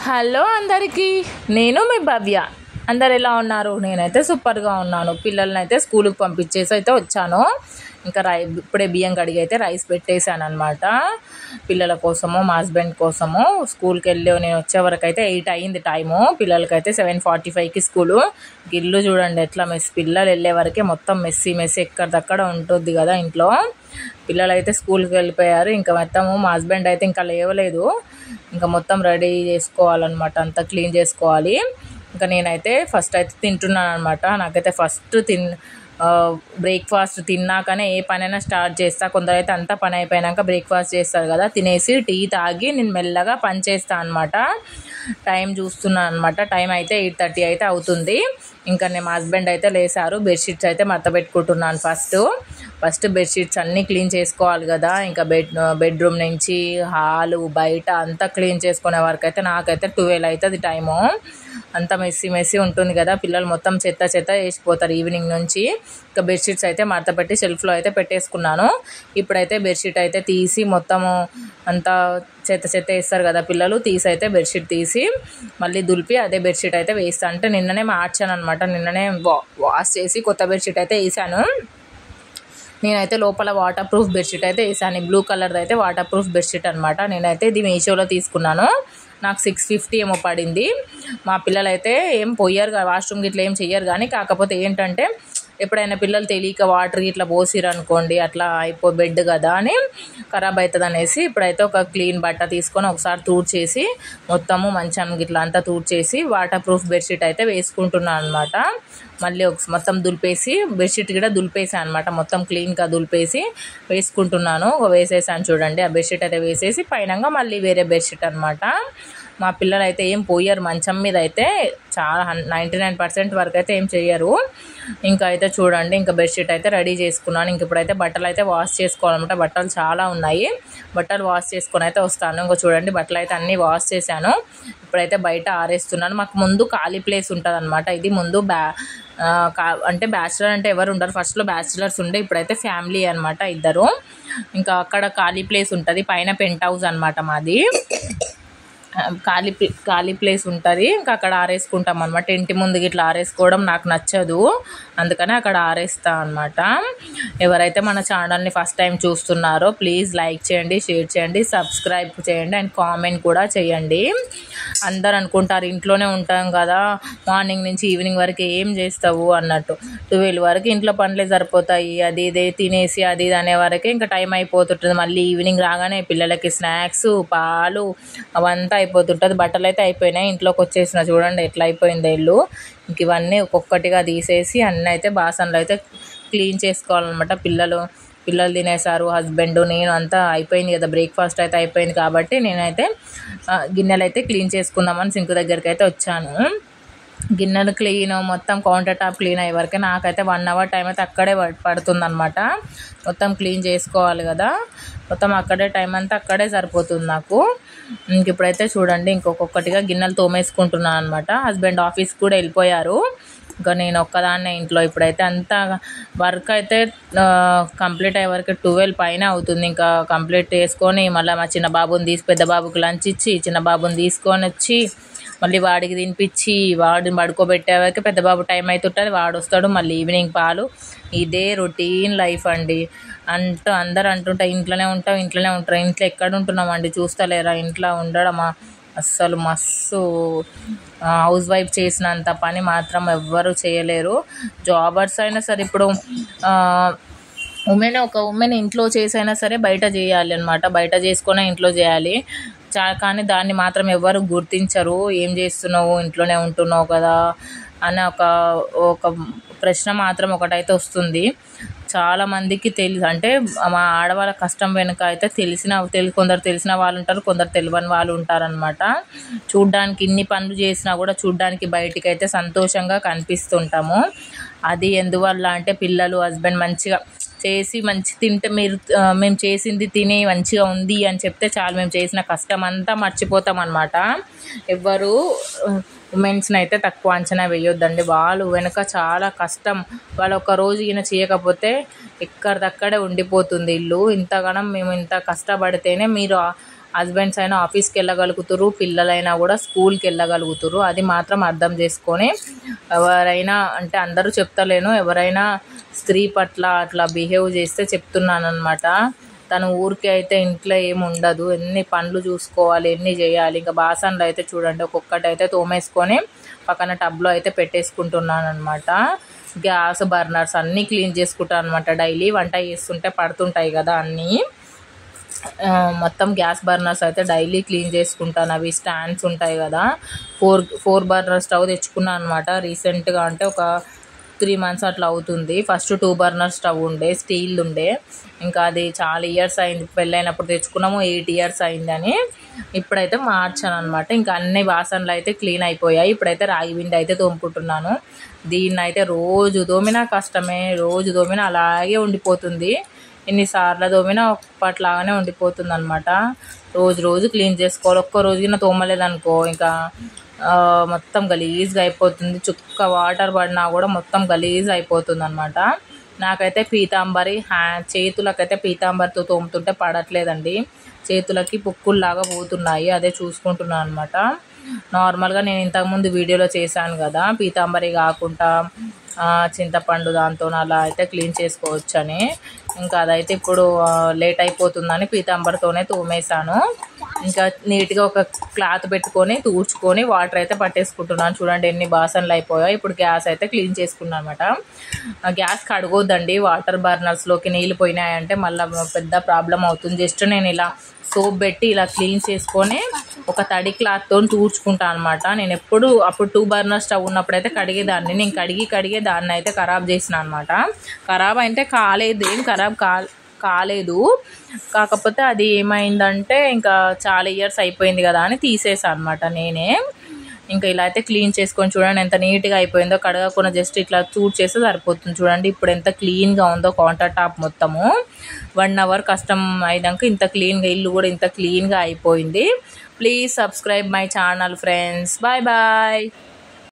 Hello అందరికీ, నేను మీ భవ్య. అందరు ఎలా ఉన్నారు? నేనైతే సూపర్గా ఉన్నాను. పిల్లల్ని అయితే స్కూల్కి పంపించేసి అయితే వచ్చాను. ఇంకా ఇప్పుడే బియ్యం కడిగి అయితే రైస్ పెట్టేశాను అనమాట. పిల్లల కోసము, మా హస్బెండ్ కోసము. స్కూల్కి వెళ్ళి నేను వచ్చే వరకు అయితే 8 అయ్యింది టైము. పిల్లలకైతే 7:45కి స్కూలు. ఇల్లు చూడండి ఎట్లా పిల్లలు వెళ్ళే వరకే మొత్తం మెస్సీ ఎక్కడిదక్కడ ఉంటుంది కదా ఇంట్లో. పిల్లలు అయితే స్కూల్కి వెళ్ళిపోయారు. ఇంకా మొత్తము మా హస్బెండ్ అయితే ఇంకా లేవలేదు. ఇంకా మొత్తం రెడీ చేసుకోవాలన్నమాట, అంతా క్లీన్ చేసుకోవాలి. ఇంకా నేనైతే ఫస్ట్ అయితే తింటున్నాను అనమాట. నాకైతే ఫస్ట్ బ్రేక్ఫాస్ట్ తిన్నాకనే ఏ పనైనా స్టార్ట్ చేస్తా. కొందరైతే అంతా పని అయిపోయాక బ్రేక్ఫాస్ట్ చేస్తారు కదా, తినేసి టీ తాగి నేను మెల్లగా పని చేస్తాను అనమాట. టైం చూస్తున్నాను అనమాట. టైం అయితే 8:30 అయితే అవుతుంది. ఇంకా మా హస్బెండ్ అయితే లేసారు. బెడ్షీట్స్ అయితే మడత పెట్టుకుంటున్నాను. ఫస్ట్ బెడ్షీట్స్ అన్నీ క్లీన్ చేసుకోవాలి కదా. ఇంకా బెడ్రూమ్ నుంచి హాలు బయట అంతా క్లీన్ చేసుకునే వరకు అయితే నాకైతే 12 అవుతుంది టైము. అంతా మెస్సీ ఉంటుంది కదా. పిల్లలు మొత్తం చెత్త వేసిపోతారు ఈవినింగ్ నుంచి. ఇంకా బెడ్షీట్స్ అయితే మడత పెట్టి షెల్ఫ్లో అయితే పెట్టేసుకున్నాను. ఇప్పుడైతే బెడ్షీట్ అయితే తీసి మొత్తము అంతా చెత్త వేస్తారు కదా పిల్లలు, తీసి అయితే బెడ్షీట్ తీసి మళ్ళీ దులిపి అదే బెడ్షీట్ అయితే వేస్తాను. అంటే నిన్ననే మార్చాను అనమాట. నిన్ననే వాష్ చేసి కొత్త బెడ్షీట్ అయితే వేసాను. నేనైతే లోపల వాటర్ ప్రూఫ్ బెడ్షీట్ అయితే వేసాను. బ్లూ కలర్ది అయితే వాటర్ ప్రూఫ్ బెడ్షీట్ అనమాట. నేనైతే ఇది మీషోలో తీసుకున్నాను. నాకు 650 ఏమో పడింది. మా పిల్లలైతే ఏం పోయారు, వాష్రూమ్కి ఇట్లా ఏం చెయ్యరు. కానీ కాకపోతే ఏంటంటే ఎప్పుడైనా పిల్లలు తెలియక వాటర్ ఇట్లా పోసిరు అనుకోండి, అట్లా బెడ్ కదా అని ఖరాబ్ అవుతుంది అనేసి ఇప్పుడైతే ఒక క్లీన్ బట్ట తీసుకొని ఒకసారి తూడ్చేసి మొత్తము మంచం ఇట్లా అంతా తూడ్చేసి వాటర్ ప్రూఫ్ బెడ్షీట్ అయితే వేసుకుంటున్నాను అనమాట. మళ్ళీ మొత్తం దులిపేసి బెడ్షీట్ కూడా దులిపేసాను అనమాట. మొత్తం క్లీన్గా దులిపేసి వేసుకుంటున్నాను. వేసేసాను చూడండి. ఆ బెడ్షీట్ అయితే వేసేసి పైనంగా మళ్ళీ వేరే బెడ్షీట్ అనమాట. మా పిల్లలు అయితే ఏం పోయారు మంచం మీద అయితే, చాలా 99% వరకు అయితే ఏం చెయ్యరు. ఇంకా అయితే చూడండి, ఇంకా బెడ్షీట్ అయితే రెడీ చేసుకున్నాను. ఇంక ఇప్పుడైతే బట్టలు అయితే వాష్ చేసుకోవాలన్నమాట. బట్టలు చాలా ఉన్నాయి. బట్టలు వాష్ చేసుకొని అయితే వస్తాను. ఇంకా చూడండి, బట్టలు అయితే అన్నీ వాష్ చేశాను. ఇప్పుడైతే బయట ఆరేస్తున్నాను. మాకు ముందు ఖాళీ ప్లేస్ ఉంటుంది అనమాట. ఇది ముందు అంటే బ్యాచిలర్ అంటే ఎవరు ఉండరు. ఫస్ట్లో బ్యాచిలర్స్ ఉండే, ఇప్పుడైతే ఫ్యామిలీ అనమాట ఇద్దరు. ఇంకా అక్కడ ఖాళీ ప్లేస్ ఉంటుంది. పైన పెంట్ హౌస్ అనమాట మాది. ఖాళీ ప్లేస్ ఉంటుంది. ఇంకా అక్కడ ఆరేసుకుంటాం అనమాట. ఇంటి ముందుకి ఇట్లా ఆరేసుకోవడం నాకు నచ్చదు, అందుకని అక్కడ ఆరేస్తా అనమాట. ఎవరైతే మన ఛానల్ని ఫస్ట్ టైం చూస్తున్నారో ప్లీజ్ లైక్ చేయండి, షేర్ చేయండి, సబ్స్క్రైబ్ చేయండి అండ్ కామెంట్ కూడా చేయండి. అందరు అనుకుంటారు ఇంట్లోనే ఉంటాం కదా, మార్నింగ్ నుంచి ఈవినింగ్ వరకు ఏం చేస్తావు అన్నట్టు. 12 వరకు ఇంట్లో పనులే సరిపోతాయి. అది ఇదే తినేసి అది ఇది అనే వరకే ఇంకా టైం అయిపోతుంటుంది. మళ్ళీ ఈవినింగ్ రాగానే పిల్లలకి స్నాక్స్, పాలు అవంతా అయిపోతుంటుంది. బట్టలు అయితే అయిపోయినాయి. ఇంట్లోకి వచ్చేసిన చూడండి ఎట్లా అయిపోయింది ఇల్లు. ఇంక ఇవన్నీ ఒక్కొక్కటిగా తీసేసి అన్నీ అయితే బాసనలు అయితే క్లీన్ చేసుకోవాలన్నమాట. పిల్లలు తినేసారు, హస్బెండ్, నేను అంతా అయిపోయింది కదా. బ్రేక్ఫాస్ట్ అయితే అయిపోయింది కాబట్టి నేనైతే గిన్నెలు అయితే క్లీన్ చేసుకుందామని సింక్ దగ్గరికి అయితే వచ్చాను. గిన్నెలు క్లీన్ మొత్తం కౌంటర్ టాప్ క్లీన్ అయ్యే వరకే నాకైతే 1 అవర్ టైం అయితే అక్కడే పడుతుందన్నమాట. మొత్తం క్లీన్ చేసుకోవాలి కదా, మొత్తం అక్కడే టైం అంతా అక్కడే సరిపోతుంది నాకు. ఇంక ఇప్పుడైతే చూడండి ఇంకొకటిగా గిన్నెలు తోమేసుకుంటున్నాను అనమాట. హస్బెండ్ ఆఫీస్కి కూడా వెళ్ళిపోయారు. ఇంకా నేను ఒక్కదాన్నే ఇంట్లో. ఇప్పుడైతే అంతా వర్క్ అయితే కంప్లీట్ అయ్యే వరకు 12 పైన అవుతుంది. ఇంకా కంప్లీట్ చేసుకొని మళ్ళీ మా చిన్న బాబుని తీసి పెద్ద బాబుకి లంచ్ ఇచ్చి, చిన్న బాబుని తీసుకొని వచ్చి మళ్ళీ వాడికి తినిపించి వాడిని పడుకోబెట్టే వరకు పెద్ద బాబు టైం అవుతుంటుంది. వాడు వస్తాడు, మళ్ళీ ఈవినింగ్ పాలు. ఇదే రొటీన్ లైఫ్ అండి. అందరు అంటుంటారు ఇంట్లోనే ఉంటారు. ఇంట్లో ఎక్కడ ఉంటున్నామండి, చూస్తలేరా ఇంట్లో ఉండడమా? అస్సలు మస్తు హౌస్ వైఫ్ చేసినంత పని మాత్రం ఎవ్వరు చేయలేరు. జాబర్స్ అయినా సరే, ఇప్పుడు ఉమెన్ ఇంట్లో చేసైనా సరే బయట చేయాలి అనమాట. బయట చేసుకునే ఇంట్లో చేయాలి. కానీ దాన్ని మాత్రం ఎవరు గుర్తించరు. ఏం చేస్తున్నావు, ఇంట్లోనే ఉంటున్నావు కదా అని ఒక ప్రశ్న మాత్రం ఒకటైతే వస్తుంది. చాలామందికి అంటే మా ఆడవాళ్ళ కష్టం వెనుక అయితే కొందరు తెలిసిన వాళ్ళు ఉంటారు, కొందరు తెలియని వాళ్ళు ఉంటారనమాట. చూడ్డానికి ఇన్ని పనులు చేసినా కూడా చూడ్డానికి బయటికి అయితే సంతోషంగా కనిపిస్తుంటాము. అది ఎందువల్ల అంటే పిల్లలు, హస్బెండ్ మంచిగా చేసి మంచి తింటే మేము చేసింది తిని మంచిగా ఉంది అని చెప్తే చాలు, మేము చేసిన కష్టం అంతా మర్చిపోతాం అన్నమాట. ఎవ్వరు ఉమెన్స్ని అయితే తక్కువ అంచనా వేయొద్దండి. వాళ్ళు వెనుక చాలా కష్టం. వాళ్ళు ఒక రోజు ఈయన చేయకపోతే ఎక్కడిదక్కడే ఉండిపోతుంది ఇల్లు. ఇంతగానం మేము ఇంత కష్టపడితేనే మీరు హస్బెండ్స్ అయినా ఆఫీస్కి వెళ్ళగలుగుతారు, పిల్లలైనా కూడా స్కూల్కి వెళ్ళగలుగుతారు. అది మాత్రం అర్థం చేసుకొని ఎవరైనా అంటే అందరూ చెప్తలేను, ఎవరైనా స్త్రీ పట్ల అట్లా బిహేవ్ చేస్తే చెప్తున్నాను అనమాట. తను ఊరికే అయితే ఇంట్లో ఏమి ఉండదు, ఎన్ని పనులు చూసుకోవాలి, ఎన్ని చేయాలి. ఇంకా బాసన్లు అయితే చూడండి ఒక్కొక్కటి అయితే తోమేసుకొని పక్కన టబ్లో అయితే పెట్టేసుకుంటున్నాను అనమాట. గ్యాస్ బర్నర్స్ అన్నీ క్లీన్ చేసుకుంటాను అనమాట. డైలీ వంట చేస్తుంటే పడుతుంటాయి కదా అన్నీ, మొత్తం గ్యాస్ బర్నర్స్ అయితే డైలీ క్లీన్ చేసుకుంటాను. అవి స్టాండ్స్ ఉంటాయి కదా, ఫోర్ బర్నర్ స్టవ్ తెచ్చుకున్నాను అనమాట రీసెంట్గా. అంటే ఒక 3 months అట్లా అవుతుంది. ఫస్ట్ 2 burner స్టవ్ ఉండే, స్టీల్ ఉండే. ఇంకా అది చాలా ఇయర్స్ అయింది, పెళ్ళైనప్పుడు తెచ్చుకున్నాము, 8 years అయిందని. ఇప్పుడైతే మార్చాను అనమాట. ఇంకా అన్ని బాసనలు అయితే క్లీన్ అయిపోయాయి. ఇప్పుడైతే రాగి బిందె అయితే తోముకుంటున్నాను. దీన్ని అయితే రోజు తోమినా కష్టమే, రోజు తోమినా అలాగే ఉండిపోతుంది. ఎన్నిసార్లు తోమినా ఒక్కట్లాగానే ఉండిపోతుంది అనమాట. రోజు క్లీన్ చేసుకోవాలి. ఒక్క రోజున తోమలేదనుకో ఇంకా మొత్తం గలీజ్గా అయిపోతుంది. చుక్క వాటర్ పడినా కూడా మొత్తం గలీజ్ అయిపోతుంది అనమాట. నాకైతే పీతాంబరి చేతులకైతే పీతాంబరితో తోముతుంటే పడట్లేదండి, చేతులకి పొక్కుల్లాగా పోతున్నాయి. అదే చూసుకుంటున్నాను అనమాట. నార్మల్గా నేను ఇంతకుముందు వీడియోలో చేశాను కదా, పీతాంబరి కాకుండా చింతపండు దాంతో అలా అయితే క్లీన్ చేసుకోవచ్చు అని. ఇంకా అదైతే ఇప్పుడు లేట్ అయిపోతుందని పీతాంబరితోనే తోమేశాను. ఇంకా నీట్గా ఒక క్లాత్ పెట్టుకొని తూడ్చుకొని వాటర్ అయితే పట్టేసుకుంటున్నాను. చూడండి ఎన్ని బాసనలు అయిపోయాయి. ఇప్పుడు గ్యాస్ అయితే క్లీన్ చేసుకున్నాను అనమాట. గ్యాస్ కడగొద్దండి, వాటర్ బర్నర్స్లోకి నీళ్ళు పోయినాయంటే మళ్ళీ పెద్ద ప్రాబ్లం అవుతుంది. జస్ట్ నేను ఇలా సోప్ పెట్టి ఇలా క్లీన్ చేసుకొని ఒక తడి క్లాత్తో తూడ్చుకుంటాను అనమాట. నేను ఎప్పుడు అప్పుడు 2 burner స్టవ్ ఉన్నప్పుడైతే కడిగేదాన్ని. నేను కడిగే దాన్ని అయితే ఖరాబ్ చేసిన అనమాట. ఖరాబ్ అయితే కాలేదు, ఏం ఖరాబ్ కాలేదు. కాకపోతే అది ఏమైందంటే ఇంకా చాలా ఇయర్స్ అయిపోయింది కదా అని తీసేసాను అనమాట నేనే. ఇంకా ఇలా అయితే క్లీన్ చేసుకొని చూడండి ఎంత నీట్గా అయిపోయిందో. కడగకుండా జస్ట్ ఇట్లా చేస్తే సరిపోతుంది. చూడండి ఇప్పుడు ఎంత క్లీన్గా ఉందో కౌంటర్ టాప్ మొత్తము. 1 hour కష్టం అయినాక ఇంత క్లీన్గా, ఇల్లు కూడా ఇంత క్లీన్గా అయిపోయింది. Please subscribe my channel friends. Bye bye.